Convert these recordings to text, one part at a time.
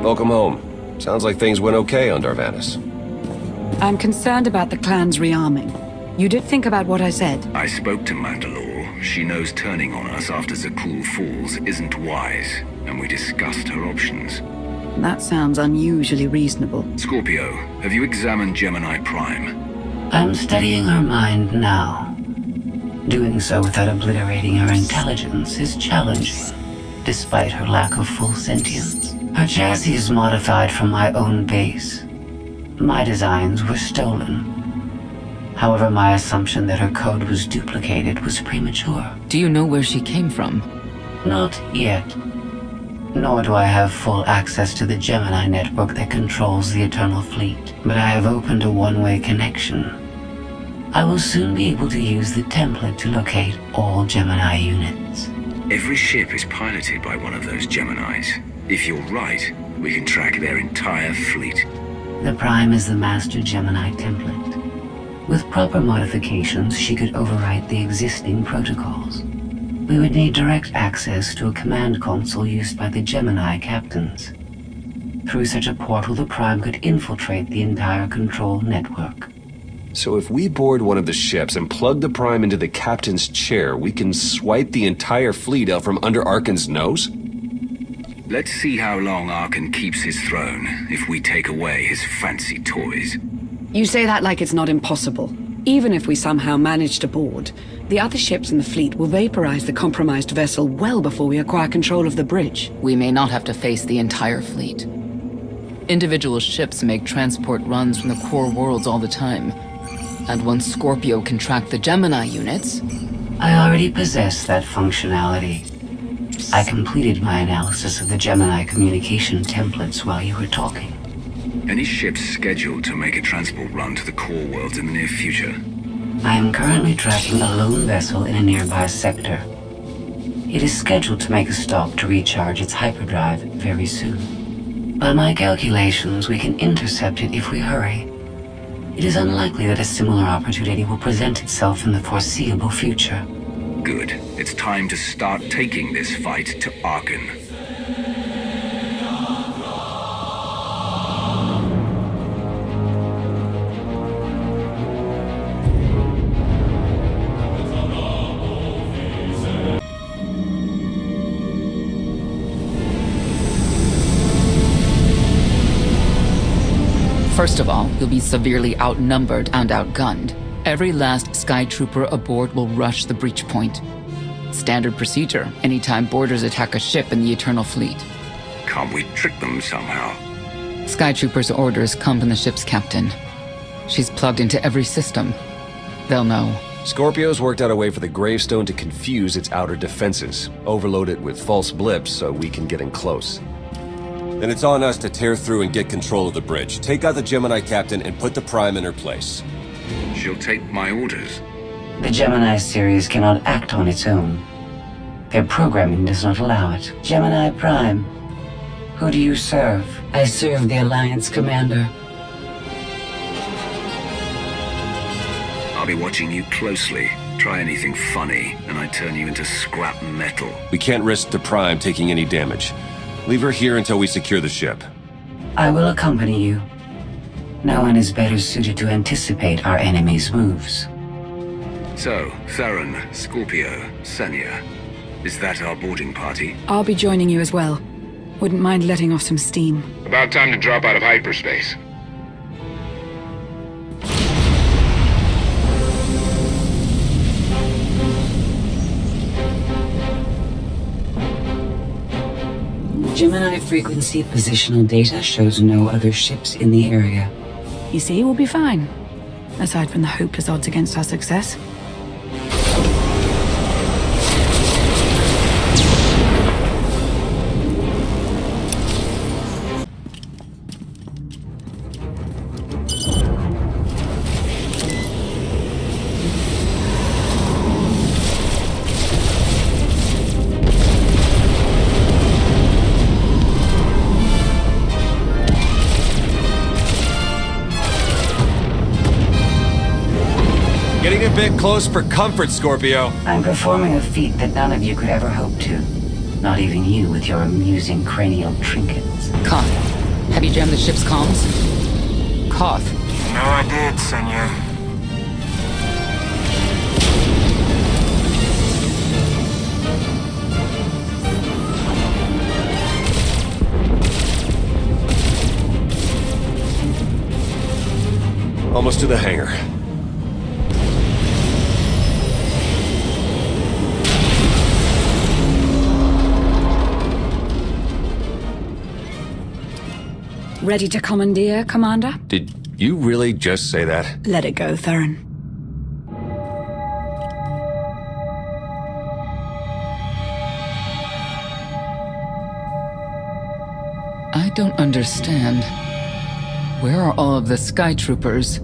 Welcome home. Sounds like things went okay on Darvanis. I'm concerned about the clan's rearming. You did think about what I said? I spoke to Mandalore. She knows turning on us after Zakul falls isn't wise, and we discussed her options. That sounds unusually reasonable. Scorpio, have you examined Gemini Prime? I'm studying her mind now. Doing so without obliterating her intelligence is challenging, despite her lack of full sentience. Her chassis is modified from my own base. My designs were stolen. However, my assumption that her code was duplicated was premature. Do you know where she came from? Not yet. Nor do I have full access to the Gemini network that controls the Eternal Fleet. But I have opened a one-way connection. I will soon be able to use the template to locate all Gemini units. Every ship is piloted by one of those Geminis. If you're right, we can track their entire fleet. The Prime is the master Gemini template. With proper modifications, she could overwrite the existing protocols. We would need direct access to a command console used by the Gemini captains. Through such a portal, the Prime could infiltrate the entire control network. So if we board one of the ships and plug the Prime into the captain's chair, we can swipe the entire fleet out from under Arkan's nose? Let's see how long Arkan keeps his throne if we take away his fancy toys. You say that like it's not impossible. Even if we somehow manage to board, the other ships in the fleet will vaporize the compromised vessel well before we acquire control of the bridge. We may not have to face the entire fleet. Individual ships make transport runs from the core worlds all the time. And once Scorpio can track the Gemini units... I already possess that functionality. I completed my analysis of the Gemini communication templates while you were talking. Any ships scheduled to make a transport run to the core worlds in the near future? I am currently tracking a lone vessel in a nearby sector. It is scheduled to make a stop to recharge its hyperdrive very soon. By my calculations, we can intercept it if we hurry. It is unlikely that a similar opportunity will present itself in the foreseeable future. Good. It's time to start taking this fight to Arkan. First of all, you'll be severely outnumbered and outgunned. Every last Sky Trooper aboard will rush the breach point. Standard procedure, anytime boarders attack a ship in the Eternal Fleet. Can't we trick them somehow? Sky Trooper's orders come from the ship's captain. She's plugged into every system. They'll know. Scorpio's worked out a way for the gravestone to confuse its outer defenses. Overload it with false blips so we can get in close. Then it's on us to tear through and get control of the bridge. Take out the Gemini captain and put the Prime in her place. She'll take my orders. The Gemini series cannot act on its own. Their programming does not allow it. Gemini Prime, who do you serve? I serve the Alliance Commander. I'll be watching you closely. Try anything funny, and I turn you into scrap metal. We can't risk the Prime taking any damage. Leave her here until we secure the ship. I will accompany you. No one is better suited to anticipate our enemy's moves. So, Theron, Scorpio, Senya. Is that our boarding party? I'll be joining you as well. Wouldn't mind letting off some steam. About time to drop out of hyperspace. Gemini frequency positional data shows no other ships in the area. You see, we'll be fine. Aside from the hopeless odds against our success. Getting a bit close for comfort, Scorpio. I'm performing a feat that none of you could ever hope to. Not even you with your amusing cranial trinkets. Con. Have you jammed the ship's comms? Koth. No, I did, senor. Almost to the hangar. Ready to commandeer, Commander? Did you really just say that? Let it go, Theron. I don't understand. Where are all of the Sky Troopers?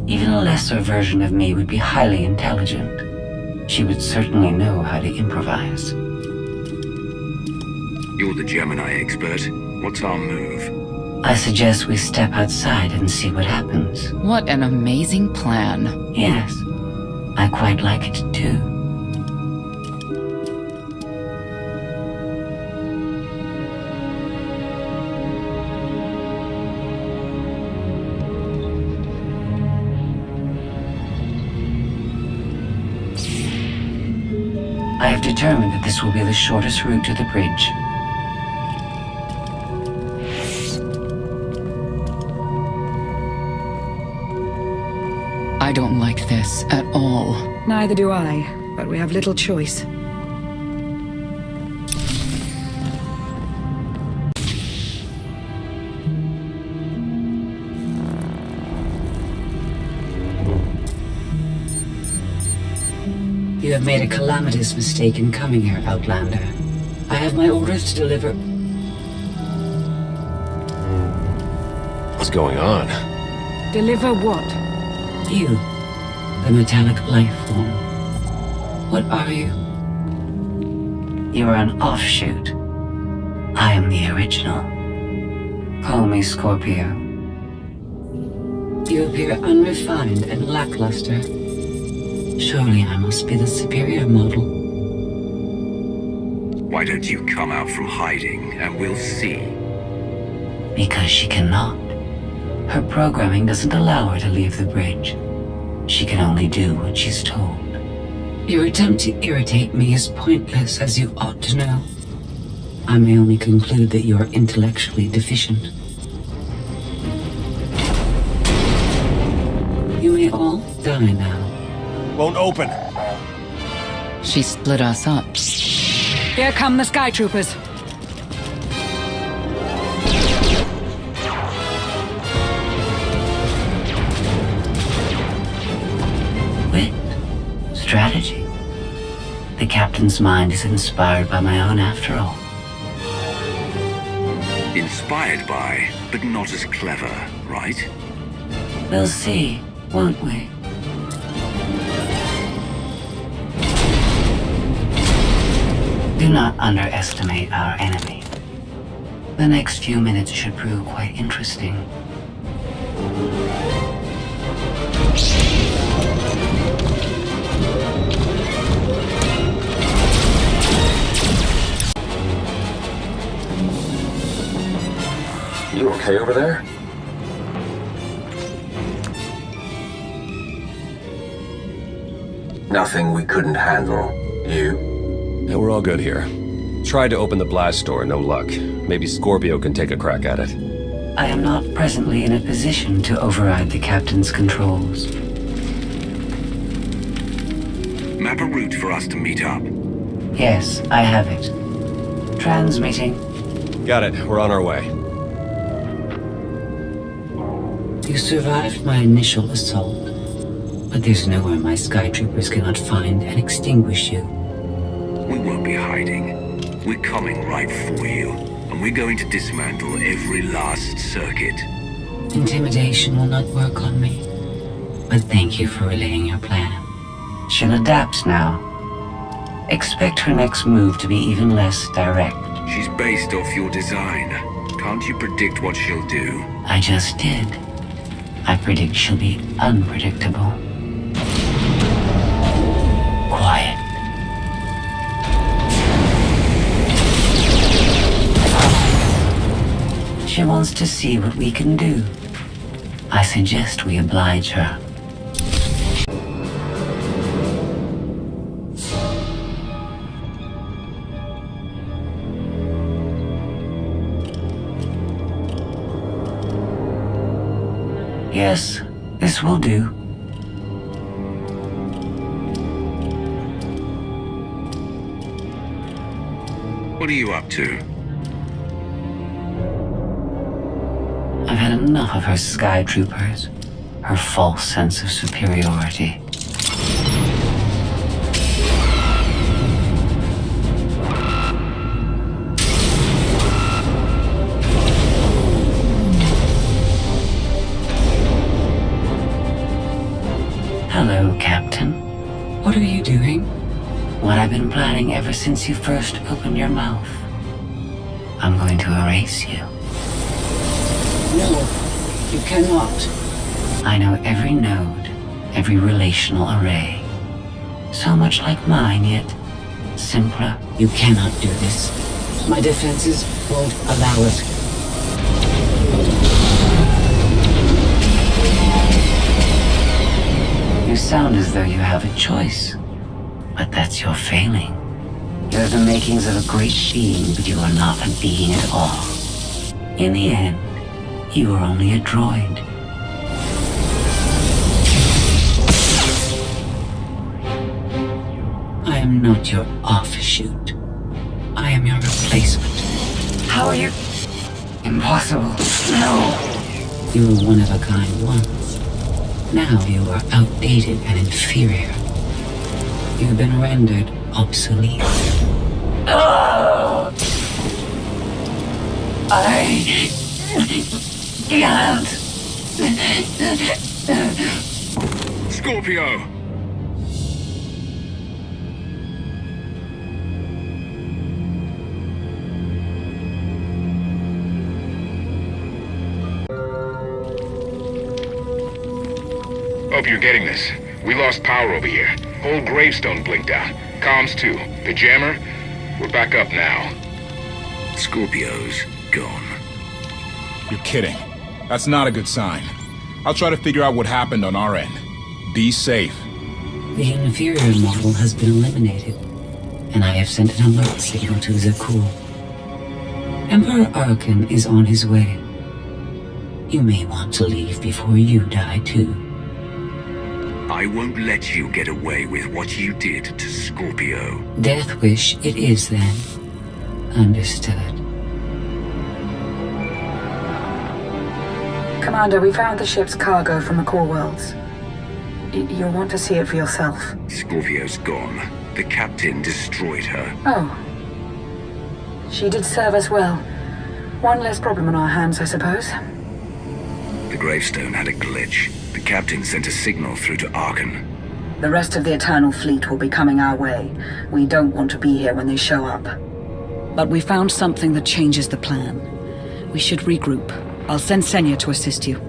Even a lesser version of me would be highly intelligent. She would certainly know how to improvise. You're the Gemini expert. What's our move? I suggest we step outside and see what happens. What an amazing plan. Yes, I quite like it too. I have determined that this will be the shortest route to the bridge. I don't like this at all. Neither do I, but we have little choice. You have made a calamitous mistake in coming here, Outlander. I have my orders to deliver. What's going on? Deliver what? You, the metallic life form. What are you? You are an offshoot. I am the original. Call me Scorpio. You appear unrefined and lackluster. Surely I must be the superior model. Why don't you come out from hiding and we'll see? Because she cannot. Her programming doesn't allow her to leave the bridge. She can only do what she's told. Your attempt to irritate me is pointless, as you ought to know. I may only conclude that you are intellectually deficient. You may all die now. Won't open. She split us up. Here come the Sky Troopers. Wit. Strategy. The captain's mind is inspired by my own after all. Inspired by, but not as clever, right? We'll see, won't we? Do not underestimate our enemy. The next few minutes should prove quite interesting. You okay over there? Nothing we couldn't handle. You? Yeah, we're all good here. Tried to open the blast door, no luck. Maybe Scorpio can take a crack at it. I am not presently in a position to override the captain's controls. Map a route for us to meet up. Yes, I have it. Transmitting. Got it. We're on our way. You survived my initial assault, but there's nowhere my Sky Troopers cannot find and extinguish you. We won't be hiding. We're coming right for you, and we're going to dismantle every last circuit. Intimidation will not work on me, but thank you for relaying your plan. She'll adapt now. Expect her next move to be even less direct. She's based off your design. Can't you predict what she'll do? I just did. I predict she'll be unpredictable. Quiet. She wants to see what we can do. I suggest we oblige her. Yes, this will do. What are you up to? I've had enough of her sky troopers, her false sense of superiority. Hello, Captain. What are you doing? What I've been planning ever since you first opened your mouth. I'm going to erase you. No, you cannot. I know every node, every relational array. So much like mine, yet simpler. You cannot do this. My defenses won't allow it. You sound as though you have a choice, but that's your failing. You have the makings of a great being, but you are not a being at all. In the end, you are only a droid. I am not your offshoot. I am your replacement. How are you? Impossible. No. You were one of a kind once. Now you are outdated and inferior. You've been rendered obsolete. Oh! I can't. Scorpio! Hope you're getting this. We lost power over here. Whole gravestone blinked out. Comms too. The jammer? We're back up now. Scorpio's gone. You're kidding. That's not a good sign. I'll try to figure out what happened on our end. Be safe. The inferior model has been eliminated, and I have sent an alert signal to Zakuul. Emperor Arkan is on his way. You may want to leave before you die too. I won't let you get away with what you did to Scorpio. Death wish it is then. Understood. Commander, we found the ship's cargo from the core worlds. You'll want to see it for yourself. Scorpio's gone. The captain destroyed her. Oh. She did serve us well. One less problem on our hands, I suppose. The gravestone had a glitch. The captain sent a signal through to Arkan. The rest of the Eternal Fleet will be coming our way. We don't want to be here when they show up. But we found something that changes the plan. We should regroup. I'll send Senya to assist you.